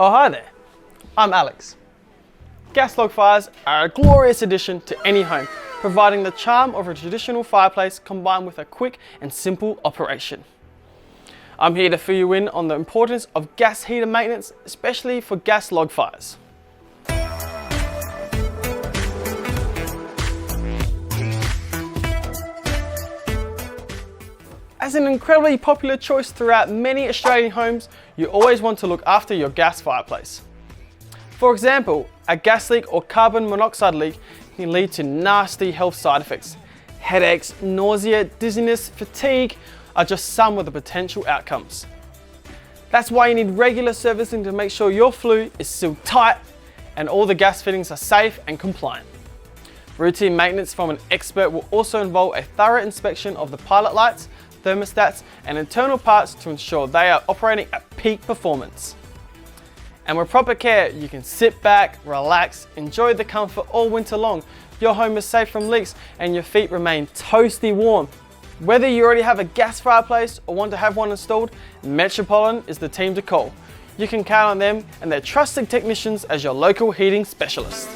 Oh, hi there. I'm Alex. Gas log fires are a glorious addition to any home, providing the charm of a traditional fireplace combined with a quick and simple operation. I'm here to fill you in on the importance of gas heater maintenance, especially for gas log fires. As an incredibly popular choice throughout many Australian homes, you always want to look after your gas fireplace. For example, a gas leak or carbon monoxide leak can lead to nasty health side effects. Headaches, nausea, dizziness, fatigue are just some of the potential outcomes. That's why you need regular servicing to make sure your flue is sealed tight and all the gas fittings are safe and compliant. Routine maintenance from an expert will also involve a thorough inspection of the pilot lights, thermostats and internal parts to ensure they are operating at peak performance. And with proper care, you can sit back, relax, enjoy the comfort all winter long. Your home is safe from leaks and your feet remain toasty warm. Whether you already have a gas fireplace or want to have one installed, Metropolitan is the team to call. You can count on them and their trusted technicians as your local heating specialist.